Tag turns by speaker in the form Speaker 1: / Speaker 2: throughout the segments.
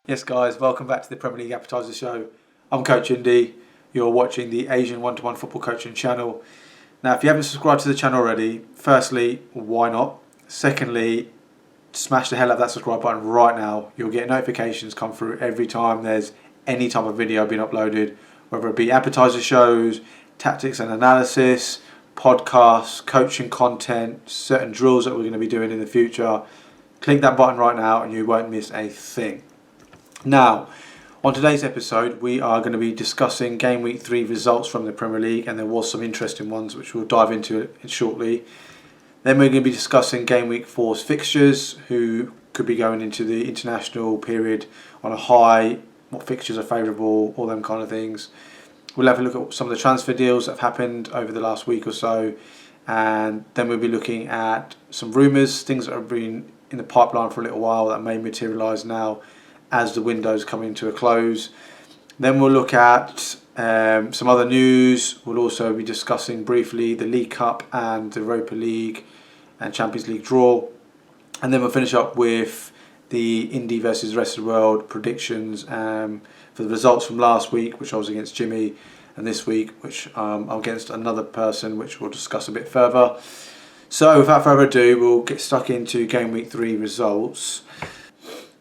Speaker 1: Yes, guys, welcome back to the Premier League Appetiser show. I'm Coach Indy. You're watching the Asian one-to-one football coaching channel. Now, if you haven't subscribed to the channel already, firstly, why not? Secondly, smash the hell out of that subscribe button right now. You'll get notifications come through every time there's any type of video being uploaded, whether it be appetizer shows, tactics and analysis, podcasts, coaching content, certain drills that we're going to be doing in the future. Click that button right now and you won't miss a thing. Now, on today's episode, we are going to be discussing Game Week 3 results from the Premier League, and there was some interesting ones which we'll dive into shortly. Then we're going to be discussing Game Week 4's fixtures, who could be going into the international period on a high, what fixtures are favourable, all them kind of things. We'll have a look at some of the transfer deals that have happened over the last week or so, and then we'll be looking at some rumours, things that have been in the pipeline for a little while that may materialise now as the window's coming to a close. Then we'll look at some other news. We'll also be discussing briefly the League Cup and the Europa League and Champions League draw. And then we'll finish up with the Indy versus the rest of the world predictions for the results from last week, which I was against Jimmy, and this week, which I'm against another person, which we'll discuss a bit further. So without further ado, we'll get stuck into Game Week 3 results.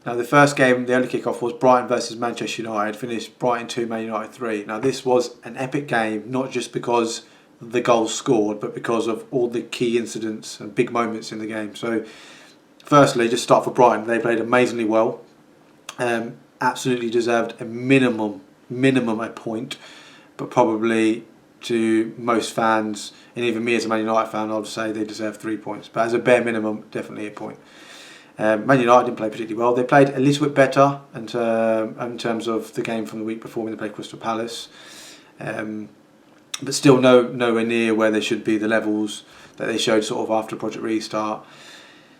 Speaker 1: Now, the first game, the early kickoff, was Brighton versus Manchester United. Finished Brighton 2, Man United 3. Now, this was an epic game, not just because the goals scored, but because of all the key incidents and big moments in the game. So, firstly, just start for Brighton. They played amazingly well. Absolutely deserved a minimum a point, but probably to most fans, and even me as a Man United fan, I would say they deserve 3 points. But as a bare minimum, definitely a point. Man United didn't play particularly well. They played a little bit better in terms of the game from the week before when they played Crystal Palace, but still nowhere near where they should be, the levels that they showed sort of after Project Restart.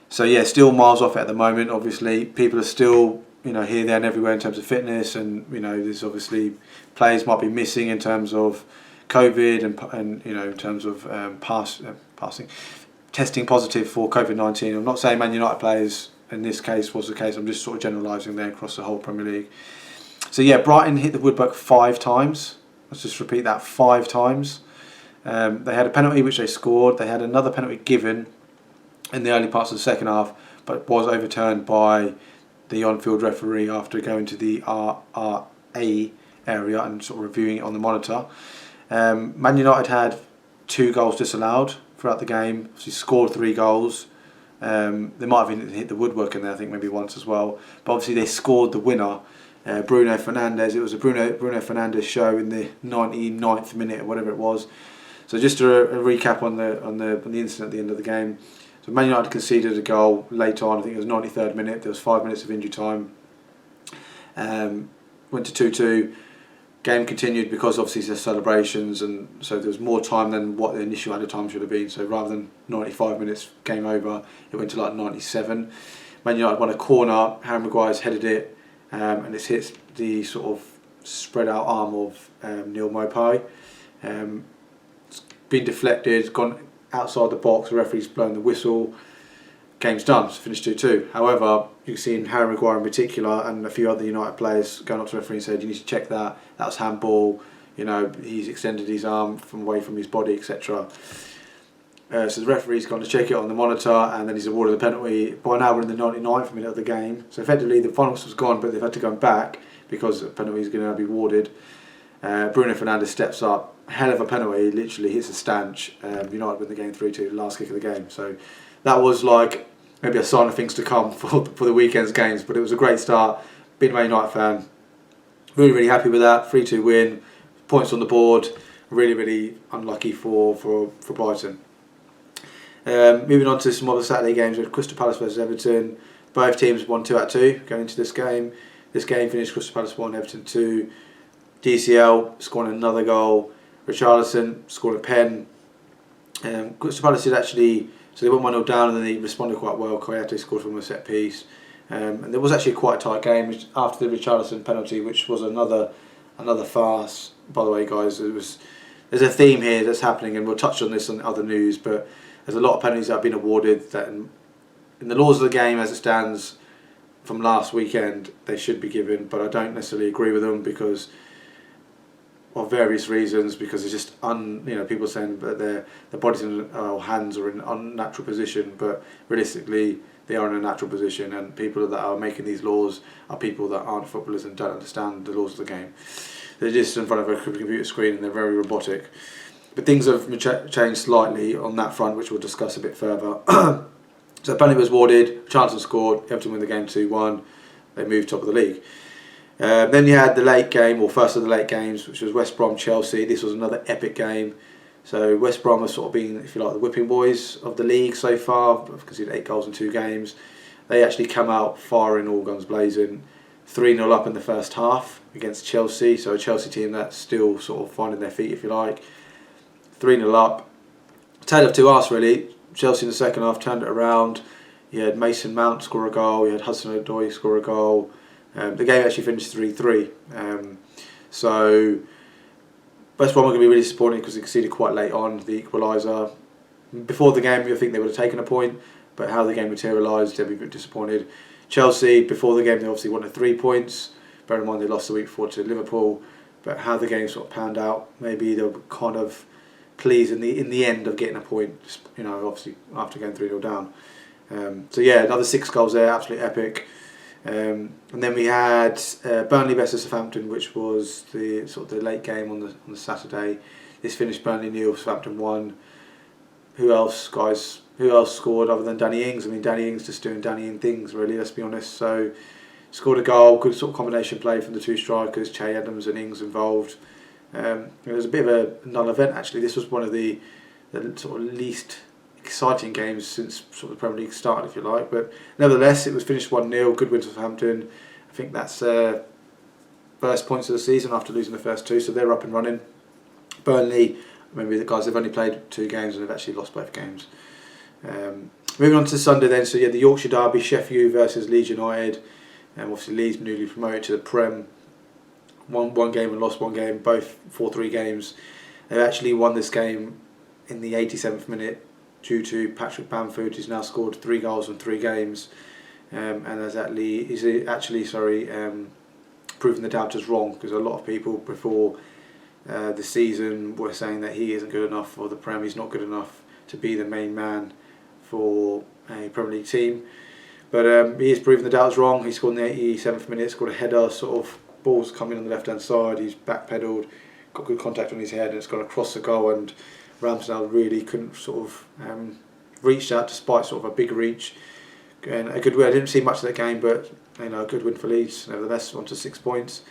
Speaker 1: So yeah, still miles off it at the moment. Obviously, people are still here, there, and everywhere in terms of fitness, and there's obviously players might be missing in terms of COVID and in terms of passing. Testing positive for COVID-19. I'm not saying Man United players in this case was the case. I'm just sort of generalising there across the whole Premier League. So yeah, Brighton hit the woodwork 5 times. Let's just repeat that 5 times. They had a penalty which they scored. They had another penalty given in the early parts of the second half, but was overturned by the on-field referee after going to the RRA area and sort of reviewing it on the monitor. Man United had 2 goals disallowed throughout the game. She scored 3 goals. They might have even hit the woodwork in there, I think maybe once as well. But obviously they scored the winner, Bruno Fernandes. It was a Bruno Fernandes show in the 99th minute or whatever it was. So just a recap on the incident at the end of the game. So Man United conceded a goal later on. I think it was 93rd minute. There was 5 minutes of injury time. Went to 2-2. Game continued because obviously there's celebrations, and so there was more time than what the initial added time should have been. So rather than 95 minutes game over, it went to like 97. Man United won a corner. Harry Maguire's headed it, and it's hit the sort of spread out arm of Neil Maupay. It's been deflected, gone outside the box. The referee's blown the whistle. Game's done. It's finished 2-2. However, you've seen Harry Maguire in particular and a few other United players going up to the referee and said, "You need to check that. That was handball. He's extended his arm from away from his body, etc." So the referee's gone to check it on the monitor, and then he's awarded the penalty. By now we're in the 99th minute of the game. So effectively the final was gone, but they've had to go back because the penalty is going to be awarded. Bruno Fernandes steps up. Hell of a penalty. Literally hits a stanch. United win the game 3-2, the last kick of the game. So that was like maybe a sign of things to come for the weekend's games, but it was a great start. Being a Man United fan, really happy with that. 3-2 win, points on the board. Really unlucky for Brighton. Moving on to some other Saturday games with Crystal Palace versus Everton. Both teams won 2 out of 2 going into this game. This game finished Crystal Palace 1, Everton 2. DCL scoring another goal. Richarlison scored a pen. Crystal Palace did actually. So they went 1-0 down and then they responded quite well. Koyate scored from a set piece. And there was actually quite a tight game after the Richarlison penalty, which was another farce. By the way, guys, there's a theme here that's happening, and we'll touch on this on other news, but there's a lot of penalties that have been awarded that in the laws of the game as it stands, from last weekend they should be given, but I don't necessarily agree with them because of various reasons. Because it's just people saying that their bodies or hands are in an unnatural position, but realistically they are in a natural position, and people that are making these laws are people that aren't footballers and don't understand the laws of the game. They're just in front of a computer screen and they're very robotic. But things have changed slightly on that front, which we'll discuss a bit further. So Burnley was awarded, Charlton scored, Everton win the game 2-1, they moved top of the league. Then you had the late game, or first of the late games, which was West Brom Chelsea. This was another epic game. So West Brom have sort of been, if you like, the whipping boys of the league so far. They've conceded 8 goals in 2 games. They actually come out firing all guns blazing. 3-0 up in the first half against Chelsea. So a Chelsea team that's still sort of finding their feet, if you like. 3-0 up. Tale of two halves really. Chelsea in the second half turned it around. You had Mason Mount score a goal. You had Hudson-Odoi score a goal. The game actually finished 3-3. So West Brom are going to be really disappointed because they conceded quite late on the equaliser. Before the game, you think they would have taken a point, but how the game materialised, they'd be a bit disappointed. Chelsea, before the game, they obviously wanted 3 points. Bear in mind they lost the week before to Liverpool, but how the game sort of panned out, maybe they were kind of pleased in the end of getting a point. Obviously after going 3-0 down. So yeah, another 6 goals there, absolutely epic. And then we had Burnley versus Southampton, which was the sort of the late game on the Saturday. This finished Burnley 0, Southampton 1. Who else, guys? Who else scored other than Danny Ings? I mean, Danny Ings just doing Danny Ings things, really. Let's be honest. So scored a goal, good sort of combination play from the 2 strikers, Che Adams and Ings involved. It was a bit of a non-event actually. This was one of the sort of least exciting games since sort of the Premier League started, if you like, but nevertheless it was finished 1-0, good win for Southampton. I think that's first points of the season after losing the first 2, so they're up and running. Burnley, remember the guys, they've only played 2 games and they've actually lost both games. Moving on to Sunday then, so you had the Yorkshire Derby, Sheffield versus Leeds United, and obviously Leeds newly promoted to the Prem. One game and lost 1 game, both 4-3 games. They've actually won this game in the 87th minute due to Patrick Bamford, who's now scored 3 goals in 3 games, and has actually proven the doubters wrong, because a lot of people before the season were saying that he isn't good enough for the Prem, he's not good enough to be the main man for a Premier League team. But he has proven the doubters wrong. He scored in the 87th minute, scored a header, sort of ball's coming on the left hand side, he's backpedaled, got good contact on his head, and it's gone across the goal, and Ramsdale really couldn't sort of reach out despite sort of a big reach. And a good win. I didn't see much of that game, but a good win for Leeds. Nevertheless, on to 6 points.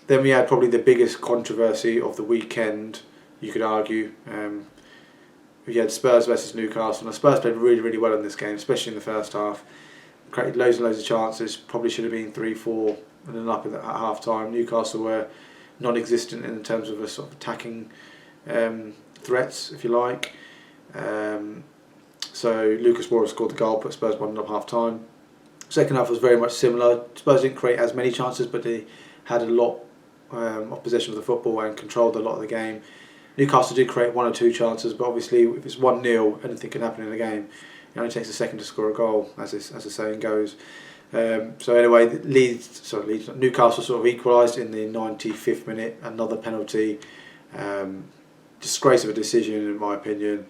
Speaker 1: Then we had probably the biggest controversy of the weekend, you could argue. We had Spurs versus Newcastle. Now Spurs played really, really well in this game, especially in the first half. Created loads and loads of chances. Probably should have been 3-4 and then up at half time. Newcastle were non-existent in terms of a sort of attacking threats, if you like. So Lucas Moura scored the goal, put Spurs 1-0 up half time. Second half was very much similar. Spurs didn't create as many chances, but they had a lot of possession of the football and controlled a lot of the game. Newcastle did create 1 or 2 chances, but obviously if it's 1-0, anything can happen in a game. It only takes a second to score a goal, as the saying goes. So anyway, Newcastle sort of equalised in the 95th minute. Another penalty, disgrace of a decision in my opinion.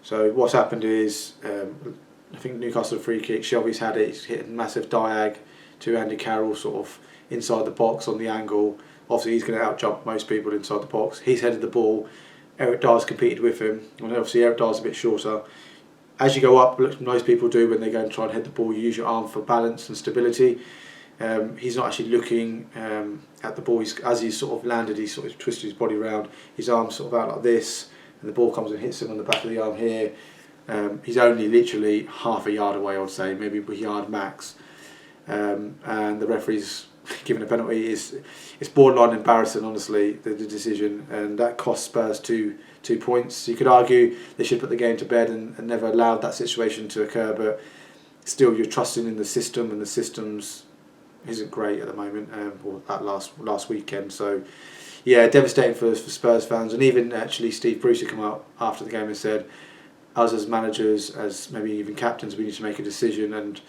Speaker 1: So what's happened is, I think Newcastle free kick. Shelby's had it. He's hit a massive diag to Andy Carroll, sort of inside the box on the angle. Obviously, he's going to outjump most people inside the box. He's headed the ball. Eric Dyer's competed with him, and obviously Eric Dyer's a bit shorter. As you go up, most people do when they go and try and head the ball, you use your arm for balance and stability. He's not actually looking at the ball. As he's sort of landed, he's sort of twisted his body around. His arm's sort of out like this, and the ball comes and hits him on the back of the arm here. He's only literally half a yard away, I would say, maybe a yard max. And the referee's given a penalty. It's borderline embarrassing, honestly, the decision, and that cost Spurs two points. You could argue they should put the game to bed and never allowed that situation to occur, but still you're trusting in the system, and the systems isn't great at the moment, or that last weekend. So yeah, devastating for Spurs fans, and even actually Steve Bruce had come out after the game and said, us as managers, as maybe even captains, we need to make a decision, and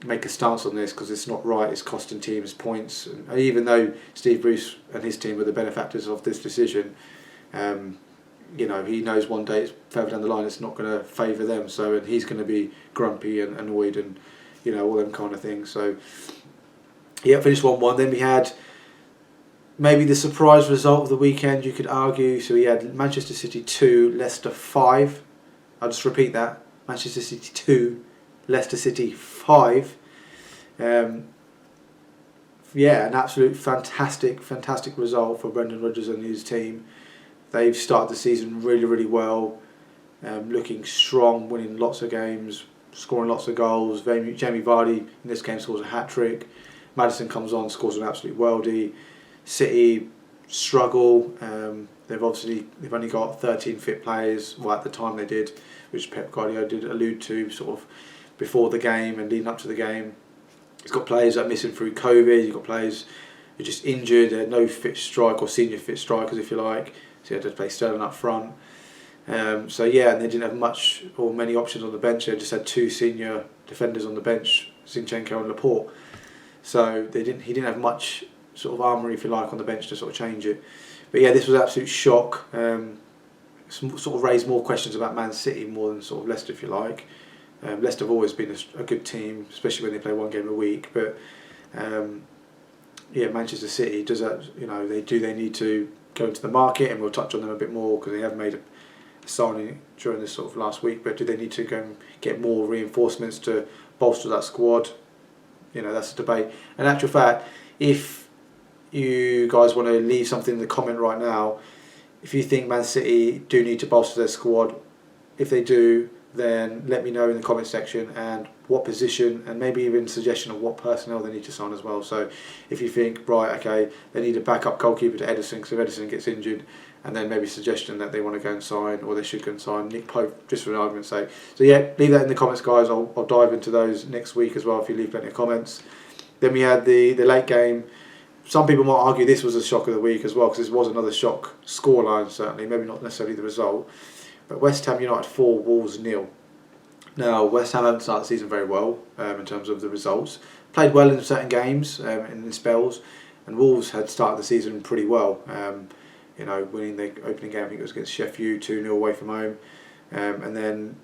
Speaker 1: make a stance on this because it's not right. It's costing teams points, and even though Steve Bruce and his team were the benefactors of this decision, he knows one day it's further down the line it's not going to favour them. So, and he's going to be grumpy and annoyed and all them kind of things. So yeah, finished 1-1. Then we had maybe the surprise result of the weekend, you could argue. So we had Manchester City 2, Leicester 5. I'll just repeat that. Manchester City 2, Leicester City 5. An absolute fantastic result for Brendan Rodgers and his team. They've started the season really, really well, looking strong, winning lots of games, scoring lots of goals. Jamie Vardy in this game scores a hat-trick. Maddison comes on, scores an absolute worldie. City struggle. They've only got 13 fit players. Well, at the time they did, which Pep Guardiola did allude to sort of before the game and leading up to the game. He's got players that are missing through COVID. He's got players who are just injured. They had no fit strike or senior fit strikers, if you like. So he had to play Sterling up front. And they didn't have much or many options on the bench. They just had 2 senior defenders on the bench, Zinchenko and Laporte. So he didn't have much sort of armoury, if you like, on the bench to sort of change it. But yeah, this was an absolute shock. Sort of raised more questions about Man City more than sort of Leicester, if you like. Leicester have always been a good team, especially when they play one game a week. But Manchester City does that. They need to go into the market, and we'll touch on them a bit more because they have made a signing during this sort of last week. But do they need to go and get more reinforcements to bolster that squad? That's a debate. In actual fact, if you guys want to leave something in the comment right now, if you think Man City do need to bolster their squad, if they do, then let me know in the comment section and what position, and maybe even suggestion of what personnel they need to sign as well. So if you think, right, okay, they need a backup goalkeeper to Ederson because if Ederson gets injured, and then maybe suggestion that they want to go and sign, or they should go and sign Nick Pope, just for an argument's sake. So yeah, leave that in the comments, guys. I'll dive into those next week as well if you leave plenty of comments. Then we had the late game. Some people might argue this was a shock of the week as well, because this was another shock scoreline, certainly, maybe not necessarily the result. But West Ham United 4, Wolves 0. Now, West Ham haven't started the season very well in terms of the results. Played well in certain games in spells, and Wolves had started the season pretty well. Winning the opening game, I think it was against Sheffield, 2-0 away from home. And then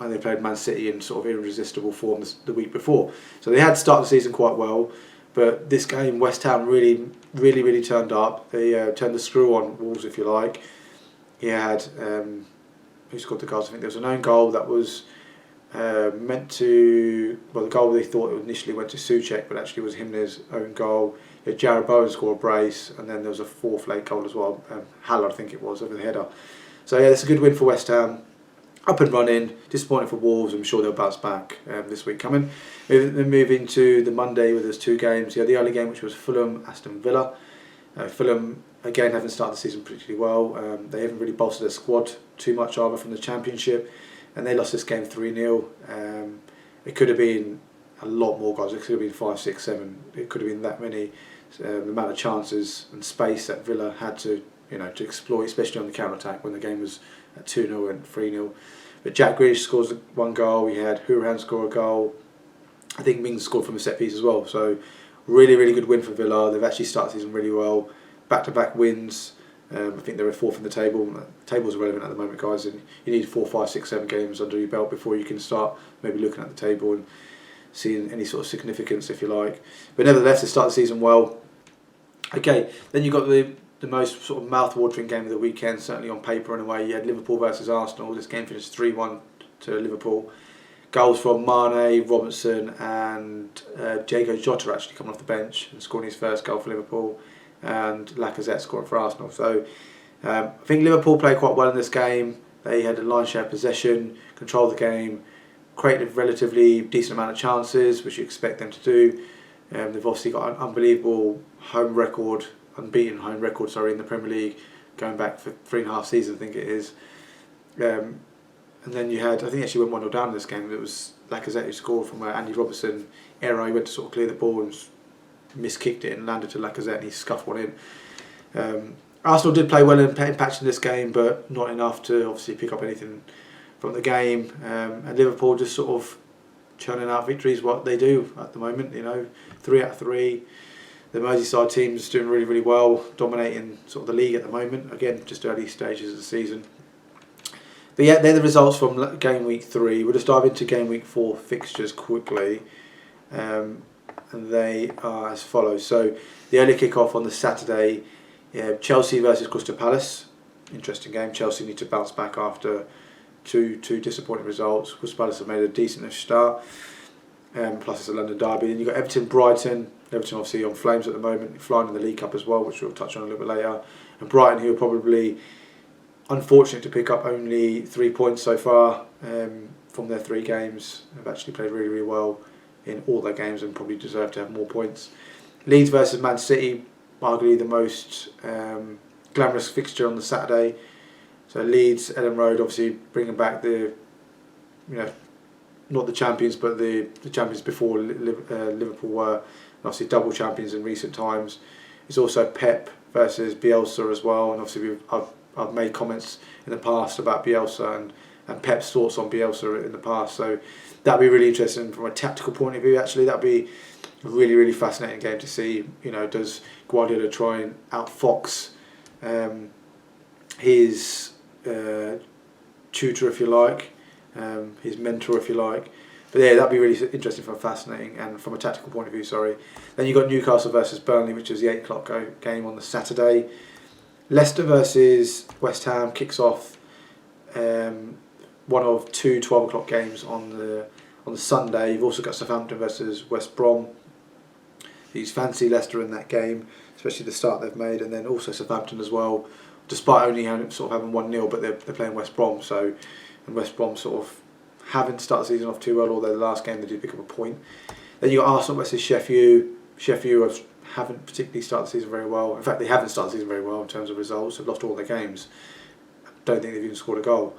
Speaker 1: they played Man City in sort of irresistible form the week before. So they had started the season quite well. But this game, West Ham really turned up. They turned the screw on Wolves, if you like. He had, who scored the goals? I think there was an own goal that was the goal they thought initially went to Souček, but actually was Jimenez's own goal. Jared Bowen scored a brace, and then there was a 4th late goal as well. Haller, I think it was, over the header. So yeah, it's a good win for West Ham. Up and running, disappointing for Wolves. I'm sure they'll bounce back this week coming. Then moving to the Monday where there's 2 games. You had the early game, which was Fulham, Aston Villa. Fulham, again, haven't started the season particularly well. They haven't really bolstered their squad too much either from the Championship, and they lost this game 3-0. It could have been a lot more goals. It could have been 5, 6, 7. It could have been that many. The amount of chances and space that Villa had to exploit, especially on the counter-attack when the game was at 2-0 and 3-0. But Jack Grealish scores 1 goal. We had Hourihane score a goal. I think Mings scored from a set piece as well. So really good win for Villa. They've actually started the season really well. Back-to-back wins. I think they're 4th in the table. The table's irrelevant at the moment, guys. And you need 4, 5, 6, 7 games under your belt before you can start maybe looking at the table and seeing any sort of significance, if you like. But nevertheless, they start the season well. Okay, then you've got the most sort of mouth-watering game of the weekend, certainly on paper anyway. You had Liverpool versus Arsenal. This game finished 3-1 to Liverpool. Goals from Mane, Robertson and Diego Jota actually coming off the bench and scoring his first goal for Liverpool, and Lacazette scoring for Arsenal. So I think Liverpool played quite well in this game. They had a line share possession, controlled the game, created a relatively decent amount of chances, which you expect them to do. They've obviously got an unbelievable unbeaten home record in the Premier League, going back for 3.5 seasons, I think it is. And then you had, I think actually went 1-0 down in this game. It was Lacazette who scored from where Andy Robertson error. He went to sort of clear the ball and miskicked it and landed to Lacazette, and he scuffed one in. Arsenal did play well in patching this game, but not enough to obviously pick up anything from the game. And Liverpool just sort of churning out victories, what they do at the moment. 3 out of 3. The Merseyside team's doing really, really well, dominating sort of the league at the moment. Again, just early stages of the season. But yeah, they're the results from game week 3. We'll just dive into game week 4 fixtures quickly. And they are as follows. So the early kick-off on the Saturday, Chelsea versus Crystal Palace. Interesting game. Chelsea need to bounce back after two disappointing results. Crystal Palace have made a decent start. Plus it's a London derby. Then you've got Everton, Brighton. Everton obviously on flames at the moment, flying in the League Cup as well, which we'll touch on a little bit later. And Brighton, who are probably unfortunate to pick up only 3 points so far from their 3 games, have actually played really, really well in all their games and probably deserve to have more points. Leeds versus Man City, arguably the most glamorous fixture on the Saturday. So Leeds, Ellen Road, obviously bringing back the, not the champions, but the champions before Liverpool were. Obviously double champions in recent times. It's also Pep versus Bielsa as well, and obviously I've made comments in the past about Bielsa and Pep's thoughts on Bielsa in the past, so that'd be really interesting from a tactical point of view. Actually, that'd be a really, really fascinating game to see. Does Guardiola try and outfox his tutor, if you like, his mentor, if you like? But yeah, that'd be really interesting from fascinating and from a tactical point of view. Sorry. Then you got Newcastle versus Burnley, which is the 8 o'clock game on the Saturday. Leicester versus West Ham kicks off one of 2 12 o'clock games on the Sunday. You've also got Southampton versus West Brom. These fancy Leicester in that game, especially the start they've made, and then also Southampton as well. Despite only having 1-0, but they're playing West Brom, and West Brom sort of haven't started the season off too well, although the last game they did pick up a point. Then you got Arsenal versus Sheffield. Sheffield haven't particularly started the season very well. In fact, they haven't started the season very well in terms of results. They've lost all their games. I don't think they've even scored a goal.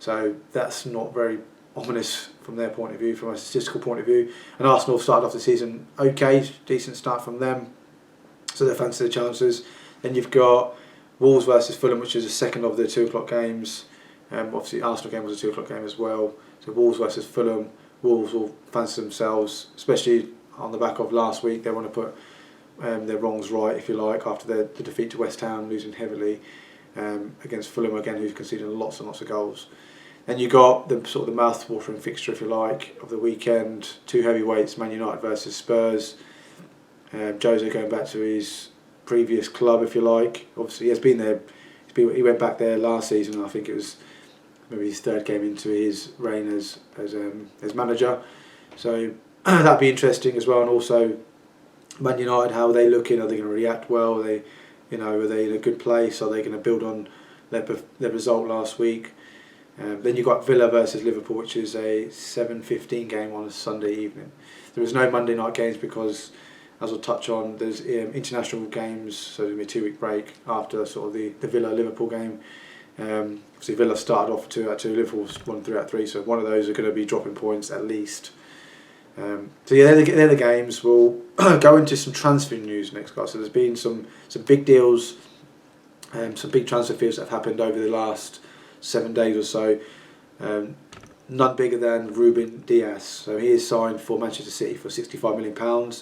Speaker 1: So that's not very ominous from their point of view, from a statistical point of view. And Arsenal started off the season okay, decent start from them. So they fancy their chances. Then you've got Wolves versus Fulham, which is the second of the 2 o'clock games. Obviously, Arsenal game was a 2 o'clock game as well. So Wolves versus Fulham. Wolves will fancy themselves, especially on the back of last week. They want to put their wrongs right, if you like, after the defeat to West Ham, losing heavily against Fulham again, who's conceded lots and lots of goals. Then you got the sort of the mouth-watering fixture, if you like, of the weekend. 2 heavyweights, Man United versus Spurs. Jose going back to his previous club, if you like. Obviously, he has been there. He went back there last season. I think it was maybe his 3rd game into his reign as manager. So that'd be interesting as well. And also Man United, how are they looking? Are they going to react well? Are they in a good place? Are they going to build on their result last week? Then you've got Villa versus Liverpool, which is a 7:15 game on a Sunday evening. There is no Monday night games because, as I'll touch on, there's international games, so there'll be a 2-week break after sort of the Villa-Liverpool game. Obviously Villa started off 2 out of 2, Liverpool's won 3 out of 3, so one of those are going to be dropping points at least. So yeah, they're the games. We'll go into some transfer news next, guys. So there's been some big deals, some big transfer fees that have happened over the last 7 days or so. None bigger than Ruben Dias. So he is signed for Manchester City for £65 million.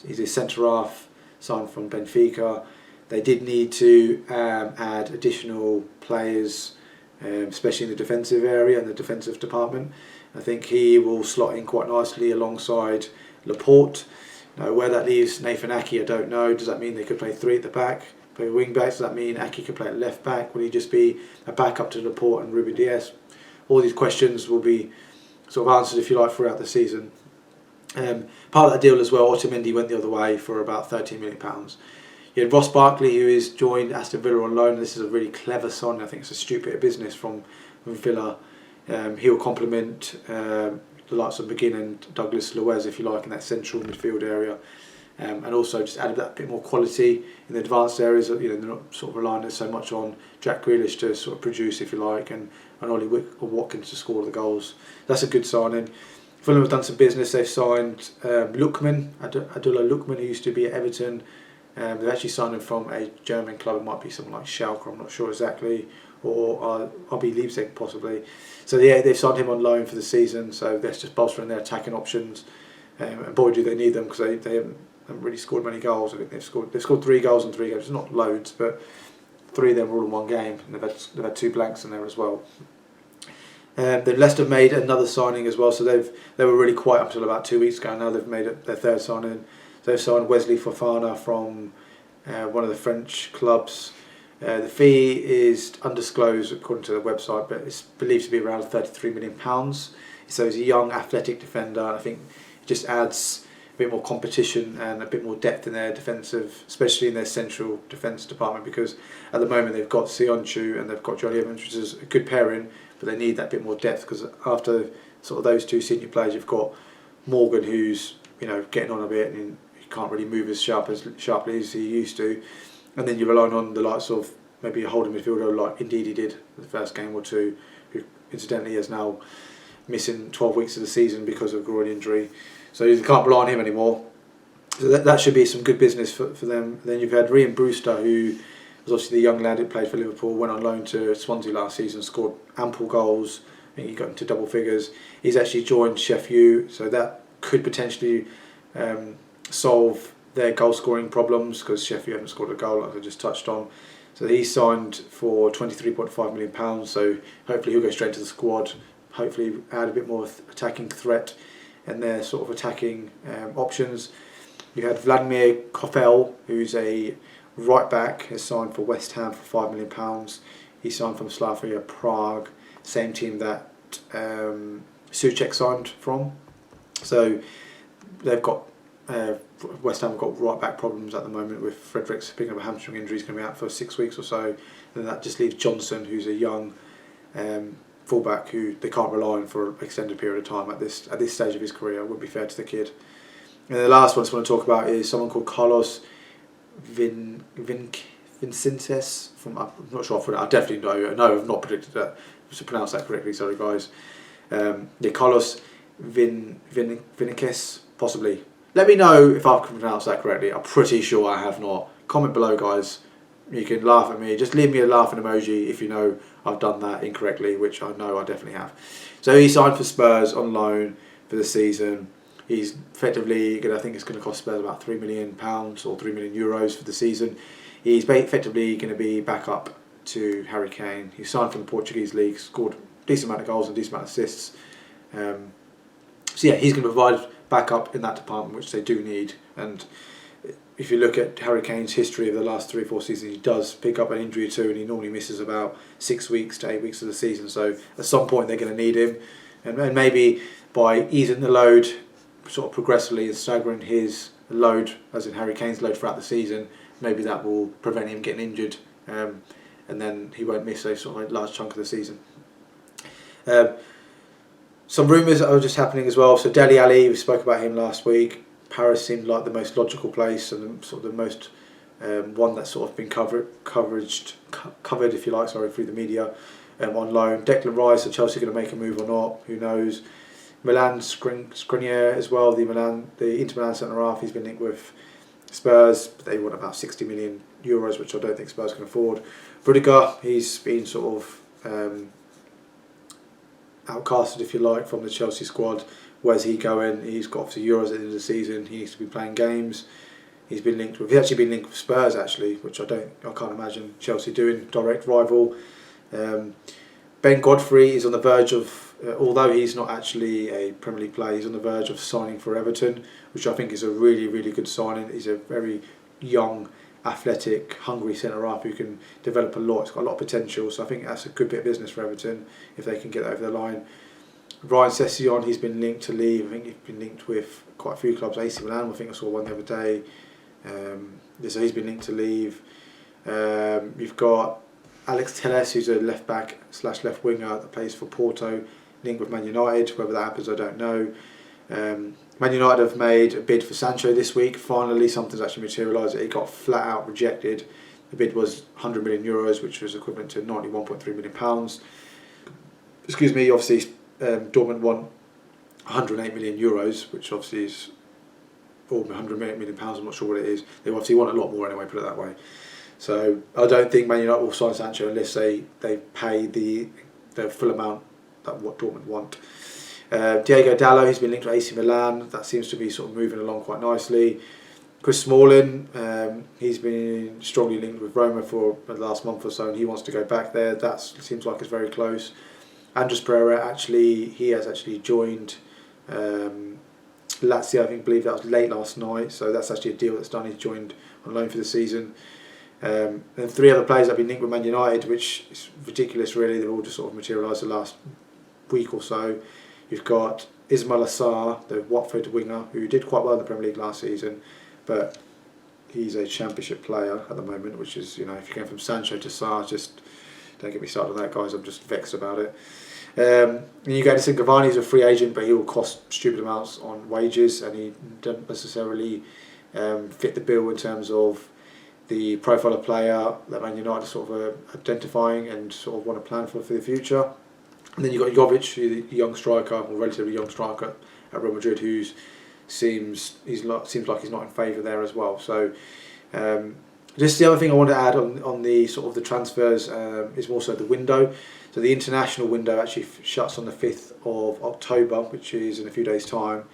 Speaker 1: He's a centre-half, signed from Benfica. They did need to add additional players, especially in the defensive area and the defensive department. I think he will slot in quite nicely alongside Laporte. Now, where that leaves Nathan Aki, I don't know. Does that mean they could play 3 at the back, play wing backs? Does that mean Aki could play at left back? Will he just be a backup to Laporte and Ruben Dias? All these questions will be sort of answered, if you like, throughout the season. Part of that deal as well, Otamendi went the other way for about £13 million. You had Ross Barkley, who is joined Aston Villa on loan. This is a really clever sign. I think it's a stupid bit of business from Villa. He'll complement the likes of McGinn and Douglas Luiz, if you like, in that central midfield area, and also just added that bit more quality in the advanced areas. They're not sort of relying so much on Jack Grealish to sort of produce, if you like, and Ollie Watkins to score the goals. That's a good signing. Fulham have done some business. They've signed Lookman, Abdullah Lookman, who used to be at Everton. They've actually signed him from a German club. It might be something like Schalke, I'm not sure exactly, or RB Leipzig possibly. So yeah, they've signed him on loan for the season, so that's just bolstering their attacking options. And boy, do they need them, because they haven't really scored many goals. I think they've scored 3 goals in 3 games. It's not loads, but 3 of them were all in one game, and they've had 2 blanks in there as well. Then Leicester made another signing as well, so they were really quiet up until about 2 weeks ago. Now they've made their 3rd signing. They've signed Wesley Fofana from one of the French clubs. The fee is undisclosed according to the website, but it's believed to be around £33 million. So he's a young, athletic defender, and I think it just adds a bit more competition and a bit more depth in their defensive, especially in their central defence department, because at the moment they've got Sionchu and they've got Johnny Evans, which is a good pairing, but they need that bit more depth, because after sort of those 2 senior players, you've got Morgan, who's getting on a bit and he can't really move as sharply as he used to, and then you're relying on the likes of maybe a holding midfielder like indeed he did the first game or two, who incidentally is now missing 12 weeks of the season because of groin injury, so you can't rely on him anymore. So that should be some good business for them. Then you've had Ryan Brewster, who was obviously the young lad who played for Liverpool, went on loan to Swansea last season, scored ample goals. I think he got into double figures. He's actually joined Chef U, so that could potentially solve their goal scoring problems, because Chef U haven't scored a goal, like I just touched on. So he's signed for £23.5 million, so hopefully he'll go straight to the squad, hopefully add a bit more attacking threat and their sort of attacking options. You had Vladimir Kofel, who's a right back, has signed for West Ham for £5 million. He signed from Slavia Prague, same team that Souček signed from. So they've got West Ham have got right back problems at the moment, with Fredericks picking up a hamstring injury. He's going to be out for 6 weeks or so. And that just leaves Johnson, who's a young fullback who they can't rely on for an extended period of time at this stage of his career. It wouldn't be fair to the kid. And the last one I just want to talk about is someone called Carlos Vincentes from, I'm not sure I definitely know. No, I've not predicted that to pronounce that correctly. Sorry, guys. Carlos Viniques, possibly. Let me know if I can pronounce that correctly. I'm pretty sure I have not. Comment below, guys. You can laugh at me. Just leave me a laughing emoji if you know I've done that incorrectly, which I know I definitely have. So he signed for Spurs on loan for the season. He's effectively I think it's going to cost Spurs about £3 million or €3 million for the season. He's effectively going to be back up to Harry Kane. He signed from the Portuguese league, scored a decent amount of goals and a decent amount of assists. So yeah, he's going to provide backup in that department, which they do need. And if you look at Harry Kane's history of the last 3 or 4 seasons, he does pick up an injury or two, and he normally misses about 6 weeks to 8 weeks of the season. So at some point they're going to need him, and maybe by easing the load sort of progressively and staggering his load, as in Harry Kane's load throughout the season, maybe that will prevent him getting injured, and then he won't miss a sort of large chunk of the season. Some rumours that are just happening as well. So Dele Alli, we spoke about him last week. Paris seemed like the most logical place, and sort of the most one that's sort of been covered, if you like, through the media, on loan. Declan Rice, are Chelsea going to make a move or not? Who knows? Milan Skriniar as well, the Inter Milan centre half. He's been linked with Spurs, but they want about €60 million, which I don't think Spurs can afford. Rudiger, he's been sort of outcasted, if you like, from the Chelsea squad. Where's he going? He's got obviously Euros at the end of the season. He needs to be playing games. He's actually been linked with Spurs, actually, which I can't imagine Chelsea doing. Direct rival. Ben Godfrey is on the verge of, although he's not actually a Premier League player, he's on the verge of signing for Everton, which I think is a really, really good signing. He's a very young, athletic, hungry centre-half who can develop a lot. He's got a lot of potential, so I think that's a good bit of business for Everton if they can get that over the line. Ryan Sessegnon, he's been linked to leave. I think he's been linked with quite a few clubs. AC Milan, I think I saw one the other day. So he's been linked to leave. You've got Alex Telles, who's a left back / left winger that plays for Porto, linked with Man United. Whether that happens, I don't know. Man United have made a bid for Sancho this week. Finally, something's actually materialised. It got flat out rejected. The bid was €100 million, which was equivalent to £91.3 million. Excuse me. Obviously, Dortmund won €108 million, which obviously is or £108 million. I'm not sure what it is. They obviously want a lot more anyway. Put it that way. So I don't think Man United will sign Sancho unless they pay the full amount that what Dortmund want. Diego Dallo, he's been linked to AC Milan. That seems to be sort of moving along quite nicely. Chris Smalling, he's been strongly linked with Roma for the last month or so, and he wants to go back there. That seems like it's very close. Andres Pereira, he has actually joined Lazio. I believe that was late last night, so that's actually a deal that's done. He's joined on loan for the season. And 3 other players that have been linked with Man United, which is ridiculous really. They've all just sort of materialised the last week or so. You've got Ismail Assar, the Watford winger, who did quite well in the Premier League last season, but he's a Championship player at the moment, which is, if you're going from Sancho to Sarr, just don't get me started on that, guys. I'm just vexed about it. And you go to Cavani, he's a free agent, but he will cost stupid amounts on wages, and he doesn't necessarily fit the bill in terms of the profile of player that Man United are sort of identifying and sort of want to plan for the future. And then you've got Jovic, the young striker, or relatively young striker at Real Madrid, who seems like he's not in favour there as well. So just the other thing I want to add on the sort of the transfers is more so the window. So the international window actually shuts on the 5th of October, which is in a few days' time.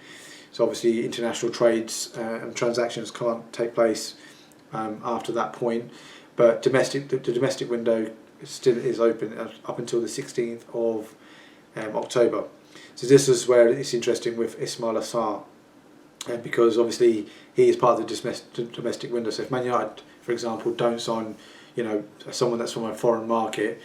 Speaker 1: So obviously international trades and transactions can't take place after that point, but the domestic window still is open up until the 16th of October. So this is where it's interesting with Ismail Assar, because obviously he is part of the domestic window. So if Man United, for example, don't sign, someone that's from a foreign market,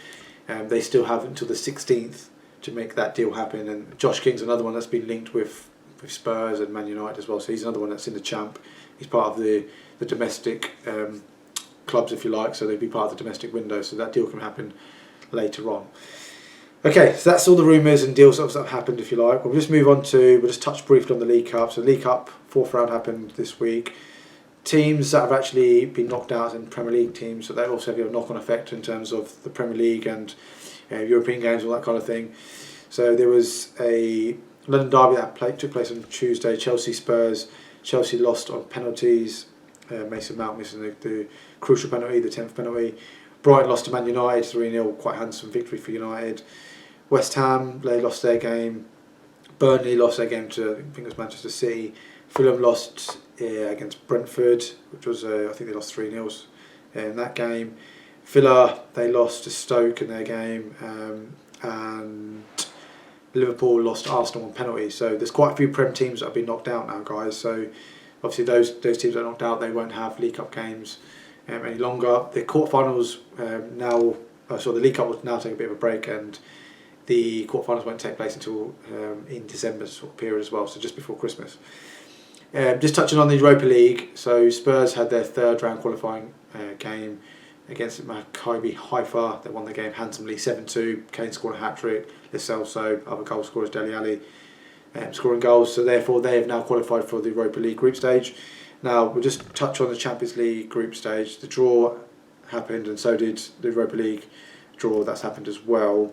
Speaker 1: they still have until the 16th to make that deal happen. And Josh King's another one that's been linked with Spurs and Man United as well. So he's another one that's in the champ. He's part of the domestic clubs, if you like, so they'd be part of the domestic window, so that deal can happen later on. Okay, so that's all the rumours and deals that have happened, if you like. We'll just move on we'll just touch briefly on the League Cup. So the League Cup 4th round happened this week. Teams that have actually been knocked out in Premier League teams, so that also have a knock-on effect in terms of the Premier League and European games, all that kind of thing. So there was a London derby that took place on Tuesday, Chelsea-Spurs. Chelsea lost on penalties. Mason Mount missing the crucial penalty, the 10th penalty. Brighton lost to Man United 3-0, quite handsome victory for United. West Ham, they lost their game. Burnley lost their game to, I think it was Manchester City. Fulham lost against Brentford, which was, I think they lost 3-0 in that game. Villa, they lost to Stoke in their game. And Liverpool lost to Arsenal on penalties. So there's quite a few Prem teams that have been knocked out now, guys. So obviously those teams that are knocked out, they won't have League Cup games any longer. The quarterfinals the League Cup will now take a bit of a break, and the quarterfinals won't take place until in December sort of period as well, so just before Christmas. Just touching on the Europa League, so Spurs had their 3rd round qualifying game against Maccabi Haifa. They won the game handsomely, 7-2. Kane scored a hat-trick. Lo Celso, other goal scorers, Dele Alli, scoring goals. So therefore they have now qualified for the Europa League group stage. Now we'll just touch on the Champions League group stage. The draw happened, and so did the Europa League draw. That's happened as well.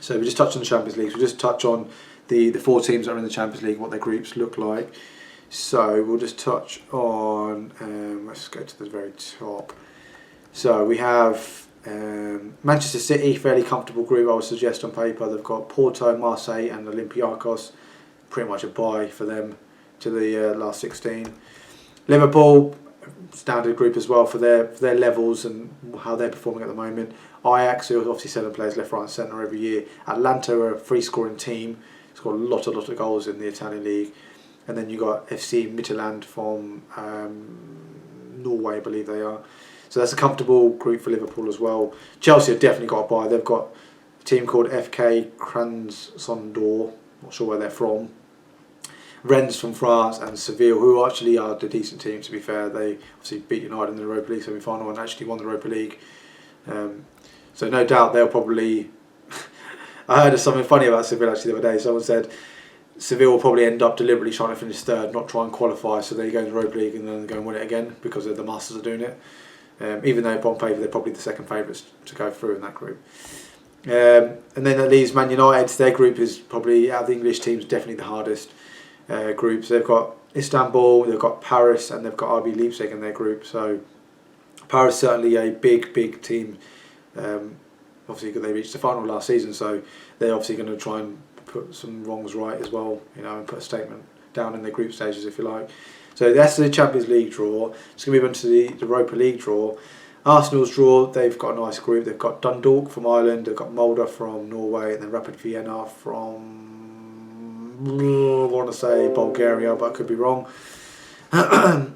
Speaker 1: So we just touched on the Champions League. So we'll just touch on the 4 teams that are in the Champions League, what their groups look like. So we'll just touch on, let's go to the very top. So we have Manchester City, fairly comfortable group I would suggest on paper. They've got Porto, Marseille and Olympiacos. Pretty much a bye for them to the last 16. Liverpool, standard group as well for their levels and how they're performing at the moment. Ajax, who are obviously selling players left, right and centre every year. Atlanta are a free scoring team. Scored a lot of goals in the Italian league. And then you got FC Midtjylland from Norway, I believe they are. So that's a comfortable group for Liverpool as well. Chelsea have definitely got a bye. They've got a team called FK Krasnodar, not sure where they're from. Rennes from France and Seville, who actually are the decent team, to be fair. They obviously beat United in the Europa League semi-final and actually won the Europa League. So no doubt they'll probably... I heard something funny about Seville actually the other day. Someone said Seville will probably end up deliberately trying to finish 3rd, not try and qualify, so they go in the Europa League and then go and win it again because the Masters are doing it. Even though on paper they're probably the second favourites to go through in that group. And then that leaves Man United. Their group is probably, out of the English teams, definitely the hardest group. So they've got Istanbul, they've got Paris, and they've got RB Leipzig in their group. So Paris certainly a big team. Obviously, they reached the final last season, so they're obviously going to try and put some wrongs right as well, and put a statement down in their group stages, if you like. So that's the Champions League draw. Just going to move on to the Europa League draw. Arsenal's draw, they've got a nice group. They've got Dundalk from Ireland, they've got Molde from Norway, and then Rapid Vienna from, I want to say Bulgaria, but I could be wrong.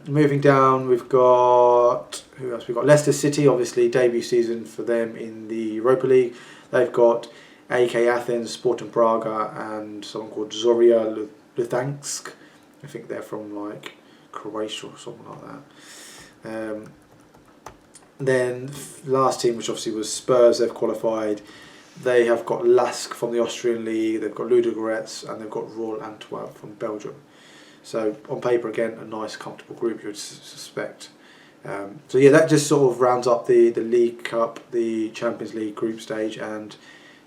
Speaker 1: Moving down, we've got, who else? We've got Leicester City, obviously debut season for them in the Europa League. They've got AK Athens, Sporting Braga, and someone called Zorya Luhansk. I think they're from like Croatia or something like that. Then last team, which obviously was Spurs, they've qualified. They have got Lask from the Austrian league, they've got Ludogorets, and they've got Royal Antwerp from Belgium. So on paper, again, a nice, comfortable group, you would suspect. So yeah, that just sort of rounds up the League Cup, the Champions League group stage, and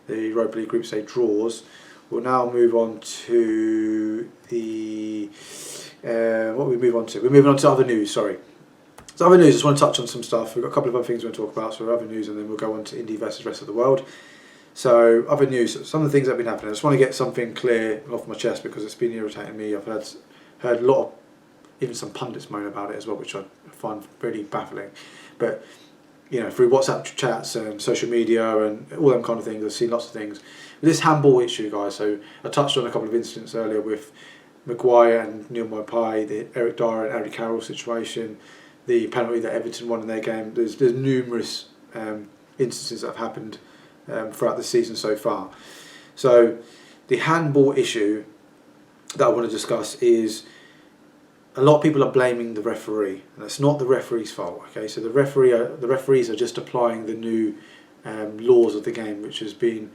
Speaker 1: the Europa League group stage draws. We'll now move on to the what we move on to. We're moving on to other news. Sorry. So other news. I just want to touch on some stuff. We've got a couple of other things we want to talk about. So other news, and then we'll go on to Indy versus rest of the world. So other news. Some of the things that have been happening. I just want to get something clear off my chest because it's been irritating me. I've heard a lot of, even some pundits moan about it as well, which I find really baffling. But through WhatsApp chats and social media and all them kind of things, I've seen lots of things. This handball issue, guys. So I touched on a couple of incidents earlier with Maguire and Neil Maupay, the Eric Dyer and Andy Carroll situation, the penalty that Everton won in their game. There's numerous instances that have happened throughout the season so far. So the handball issue that I want to discuss is a lot of people are blaming the referee, and it's not the referee's fault. Okay, so the referees are just applying the new laws of the game, which has been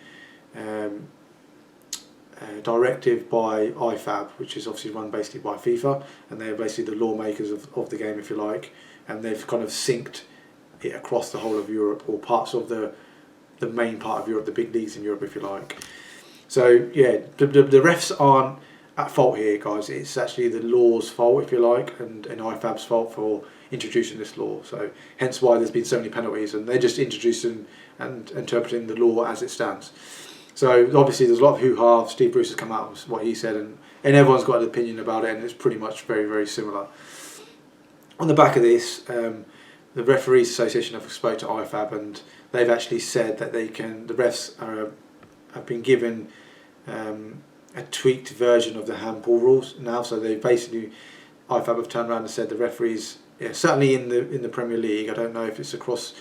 Speaker 1: directive by IFAB, which is obviously run basically by FIFA, and they're basically the lawmakers of the game, if you like, and they've kind of synced it across the whole of Europe, or parts of the main part of Europe, the big leagues in Europe, if you like. So yeah, the refs aren't at fault here, guys. It's actually the law's fault, if you like, and IFAB's fault for introducing this law. So hence why there's been so many penalties, and they're just introducing and interpreting the law as it stands. So obviously there's a lot of hoo-ha. Steve Bruce has come out with what he said, and everyone's got an opinion about it, and it's pretty much very similar. On the back of this, the Referees Association have spoke to IFAB, and they've actually said that the refs have been given a tweaked version of the handball rules now. So they basically, IFAB have turned around and said the referees, certainly in the Premier League, I don't know if it's across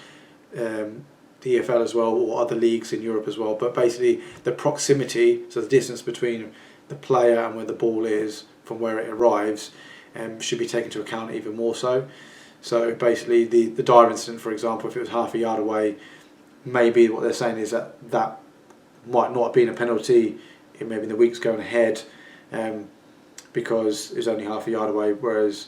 Speaker 1: the EFL as well or other leagues in Europe as well, but basically the proximity, so the distance between the player and where the ball is from where it arrives, should be taken into account even more so. So basically the Dyer incident, for example, if it was half a yard away, maybe what they're saying is that might not have been a penalty maybe in the weeks going ahead, because it was only half a yard away, whereas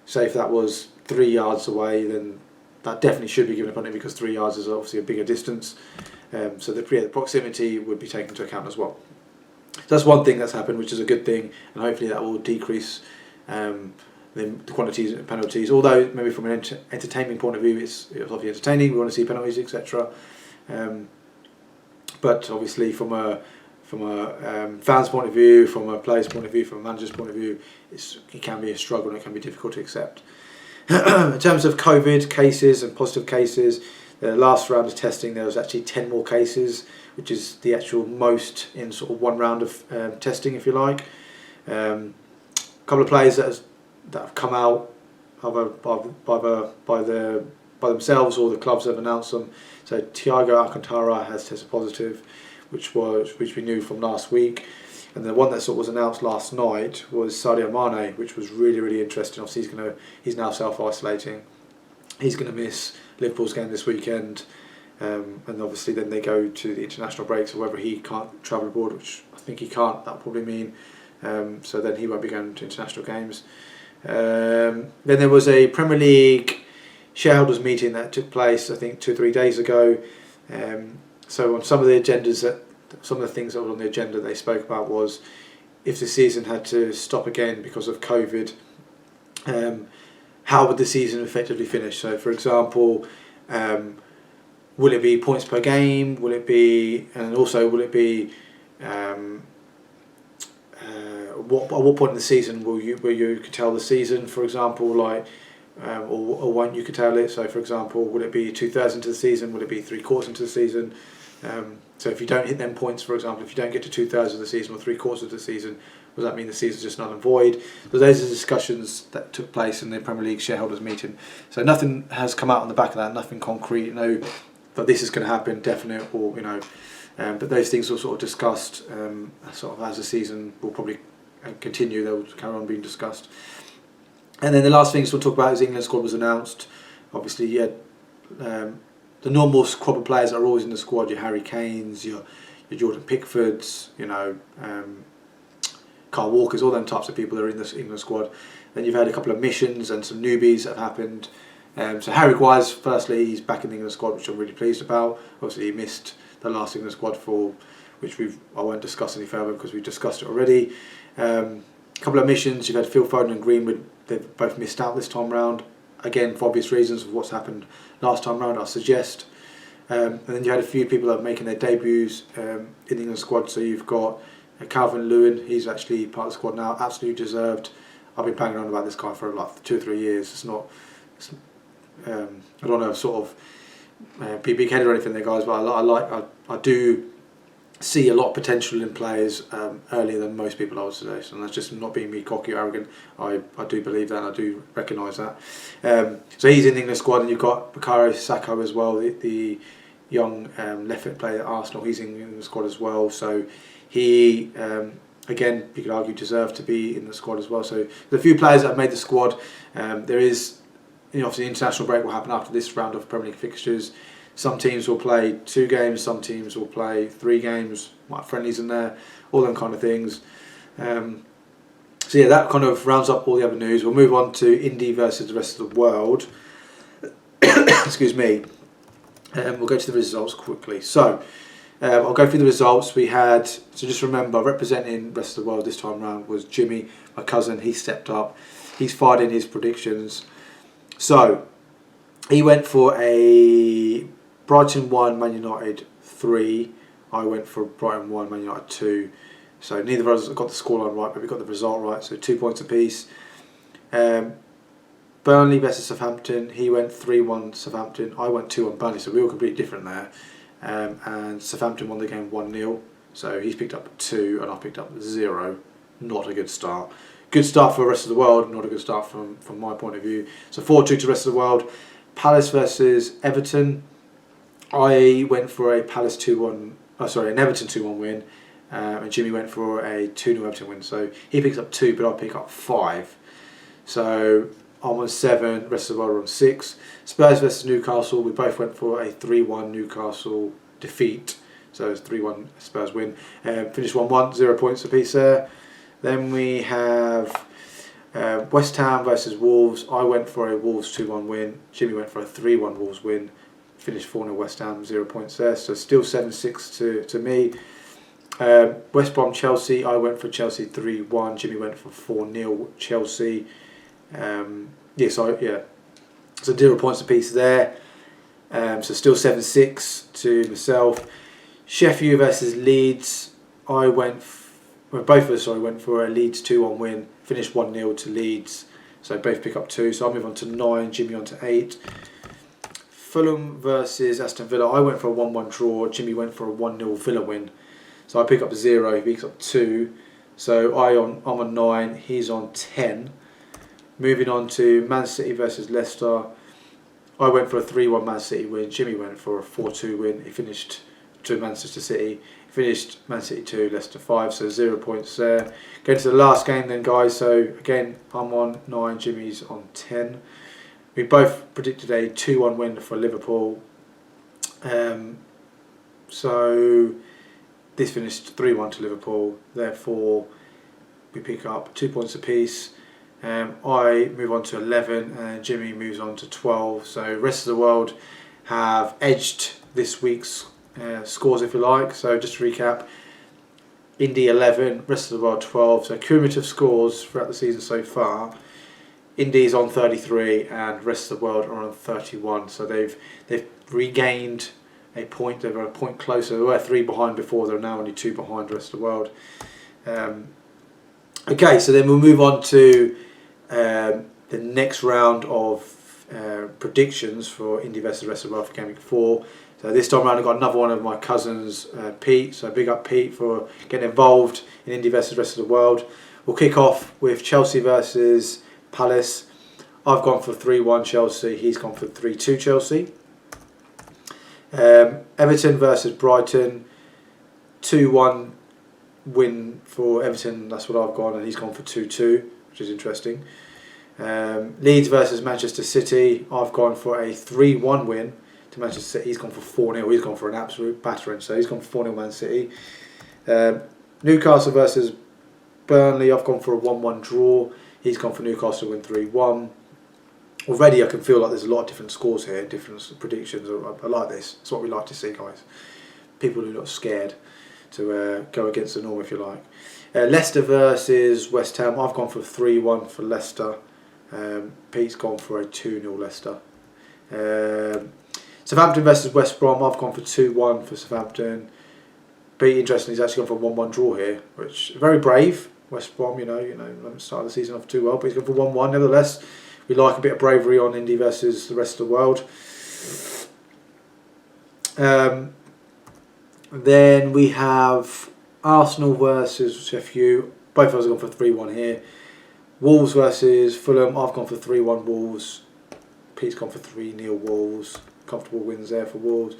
Speaker 1: say if that was 3 yards away, then that definitely should be given a penalty, because 3 yards is obviously a bigger distance. So the proximity would be taken into account as well. So that's one thing that's happened, which is a good thing, and hopefully that will decrease the quantities of penalties. Although maybe from an entertainment point of view, it's obviously entertaining. We want to see penalties, etc. But obviously from a fan's point of view, from a player's point of view, from a manager's point of view, it can be a struggle and it can be difficult to accept. In terms of COVID cases and positive cases, the last round of testing there was actually 10 more cases, which is the actual most in sort of one round of testing, if you like. A couple of players that have come out either by themselves or the clubs have announced them. So Thiago Alcantara has tested positive, which we knew from last week, and the one that sort of was announced last night was Sadio Mane, which was really interesting. Obviously he's now self-isolating. He's going to miss Liverpool's game this weekend, and obviously then they go to the international breaks, or whether he can't travel abroad, which I think he can't. That'll probably mean so then he won't be going to international games. Then there was a Premier League shareholders meeting that took place, I think 2 or 3 days ago. So on some of the agendas, some of the things that were on the agenda they spoke about was if the season had to stop again because of COVID, how would the season effectively finish? So, for example, will it be points per game? Will it be, and also will it be, at what point in the season will you curtail the season? For example, like, or won't you curtail it? So, for example, will it be 2/3 into the season? Will it be 3/4 into the season? So, if you don't hit them points, for example, if you don't get to 2/3 of the season or 3/4 of the season, does that mean the season's just null and void? So those are the discussions that took place in the Premier League shareholders meeting. So nothing has come out on the back of that, nothing concrete, no that this is going to happen, definite, or but those things were sort of discussed sort of as the season will probably continue. They'll carry on being discussed. And then the last things we'll talk about is England squad was announced. Obviously, you had the normal crop of players that are always in the squad. Your Harry Kanes, your Jordan Pickfords, Carl Walkers, all them types of people that are in this England squad. Then you've had a couple of missions and some newbies that have happened. So Harry Maguire's, firstly, he's back in the England squad, which I'm really pleased about. Obviously, he missed the last England squad which I won't discuss any further because we've discussed it already. A couple of missions, you've had Phil Foden and Greenwood. They've both missed out this time round. Again, for obvious reasons of what's happened last time round, I suggest. And then you had a few people that are making their debuts in the England squad. So you've got Calvin Lewin, he's actually part of the squad now, absolutely deserved. I've been banging on about this guy for like 2 or 3 years. I don't know, sort of be big-headed or anything there, guys, but I do see a lot of potential in players earlier than most people, I would suggest, and that's just not being me cocky or arrogant. I do believe that, and I do recognise that. So he's in the England squad, and you've got Bukayo Saka as well, the young left-foot player at Arsenal. He's in the squad as well. So he, again, you could argue deserved to be in the squad as well. So there's a few players that have made the squad. There is, obviously, the international break will happen after this round of Premier League fixtures. Some teams will play 2 games, some teams will play 3 games, might have friendlies in there, all them kind of things. So yeah, that kind of rounds up all the other news. We'll move on to Indy versus the rest of the world. Excuse me. We'll go to the results quickly. So I'll go through the results. We had, so just remember, representing the rest of the world this time round was Jimmy, my cousin. He stepped up. He's fired in his predictions. So he went for a Brighton 1, Man United 3. I went for Brighton 1, Man United 2. So neither of us got the scoreline right, but we got the result right. So 2 points apiece. Burnley versus Southampton. He went 3-1 Southampton. I went 2-1 Burnley. So we were completely different there. And Southampton won the game 1-0. So he's picked up 2 and I picked up 0. Not a good start. Good start for the rest of the world, not a good start from my point of view. So 4-2 to the rest of the world. Palace versus Everton. I went for a Palace 2-1, an Everton 2-1 win. And Jimmy went for a 2-0 Everton win. So he picks up 2, but I pick up 5. So I'm on 7, rest of the world are on 6. Spurs versus Newcastle. We both went for a 3-1 Newcastle defeat. So it's 3-1 Spurs win. Finished 1-1, 0 points apiece there. Then we have West Ham versus Wolves. I went for a Wolves 2-1 win. Jimmy went for a 3-1 Wolves win. Finished 4-0 West Ham, 0 points there. So still 7-6 to me. West Brom Chelsea. I went for Chelsea 3-1. Jimmy went for 4-0 Chelsea. So 0 points apiece there. So still 7-6 to myself. Sheffield versus Leeds. Both of us went for a Leeds 2-1 win, finished 1-0 to Leeds, so both pick up 2, so I'll move on to 9, Jimmy on to 8. Fulham versus Aston Villa, I went for a 1-1 draw, Jimmy went for a 1-0 Villa win, so I pick up 0, he picks up 2, so I'm on 9, he's on 10. Moving on to Man City versus Leicester, I went for a 3-1 Man City win, Jimmy went for a 4-2 win, he finished to Manchester City. Finished Man City 2, Leicester 5, so 0 points there. Going to the last game then, guys. So again, I'm on 9, Jimmy's on 10. We both predicted a 2-1 win for Liverpool. So this finished 3-1 to Liverpool. Therefore, we pick up 2 points apiece. I move on to 11, and Jimmy moves on to 12. So rest of the world have edged this week's scores, if you like. So just to recap, Indy 11, rest of the world 12. So cumulative scores throughout the season so far, Indy's on 33 and rest of the world are on 31. So they've regained a point. They were a point closer. They were 3 behind before. They're now only 2 behind the rest of the world. Okay, so then we'll move on to the next round of predictions for Indy versus the rest of the world for Game Week 4. So this time around I've got another one of my cousins, Pete. So big up Pete for getting involved in Indy versus the rest of the world. We'll kick off with Chelsea versus Palace. I've gone for 3-1 Chelsea. He's gone for 3-2 Chelsea. Everton versus Brighton. 2-1 win for Everton. That's what I've gone, and he's gone for 2-2, which is interesting. Leeds versus Manchester City. I've gone for a 3-1 win to Manchester City. He's gone for 4-0. He's gone for an absolute battering. So he's gone for 4-0 Man City. Newcastle versus Burnley. I've gone for a 1-1 draw. He's gone for Newcastle to win 3-1. Already I can feel like there's a lot of different scores here, different predictions. I like this. It's what we like to see, guys. People who are not scared to go against the norm, if you like. Leicester versus West Ham. I've gone for 3-1 for Leicester. Pete's gone for a 2-0 Leicester. Southampton versus West Brom. I've gone for 2-1 for Southampton. Pete, interestingly, he's actually gone for a 1-1 draw here, which is very brave. West Brom, you know, haven't started the season off too well, but he's gone for 1-1. Nevertheless, we like a bit of bravery on Indy versus the rest of the world. Then we have Arsenal versus Sheffield. Both of us have gone for 3-1 here. Wolves versus Fulham. I've gone for 3-1 Wolves. Pete's gone for 3-0 Wolves. Comfortable wins there for Wolves.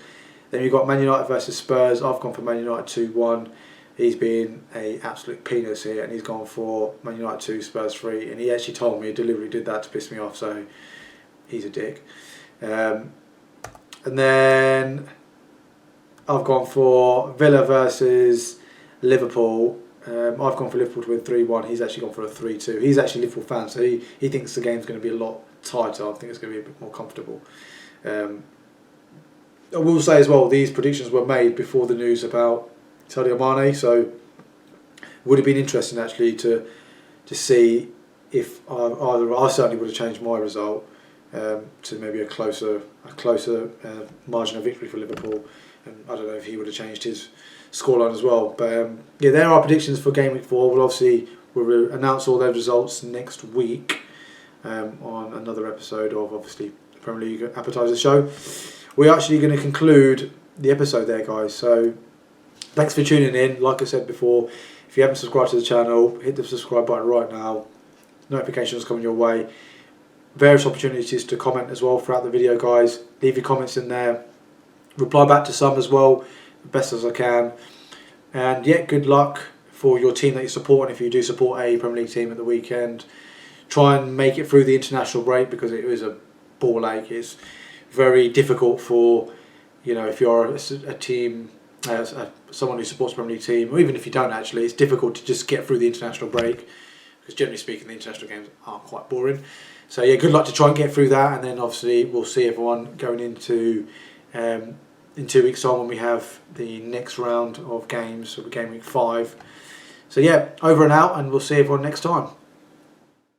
Speaker 1: Then you've got Man United versus Spurs. I've gone for Man United 2-1. He's been an absolute penis here, and he's gone for Man United 2, Spurs 3. And he actually told me he deliberately did that to piss me off, so he's a dick. And then I've gone for Villa versus Liverpool. I've gone for Liverpool to win 3-1. He's actually gone for a 3-2. He's actually a Liverpool fan, so he thinks the game's going to be a lot tighter. I think it's going to be a bit more comfortable. I will say as well, these predictions were made before the news about Sadio Mane, so it would have been interesting actually to see if I certainly would have changed my result to maybe a closer margin of victory for Liverpool, and I don't know if he would have changed his scoreline as well. But yeah, there are predictions for Game Week 4. We'll announce all those results next week on another episode of obviously the Premier League Appetiser show. We're actually going to conclude the episode there, guys. So thanks for tuning in. Like I said before, if you haven't subscribed to the channel, hit the subscribe button right now. Notifications coming your way. Various opportunities to comment as well throughout the video, guys. Leave your comments in there. Reply back to some as well, the best as I can. And yeah, good luck for your team that you're supporting. If you do support a Premier League team at the weekend, try and make it through the international break, because it is a ball ache. It's very difficult for, if you're a team, someone who supports a Premier League team, or even if you don't actually, it's difficult to just get through the international break, because generally speaking the international games are quite boring. So yeah, good luck to try and get through that, and then obviously we'll see everyone going into in 2 weeks' time when we have the next round of games, so Game Week 5. So yeah, over and out, and we'll see everyone next time.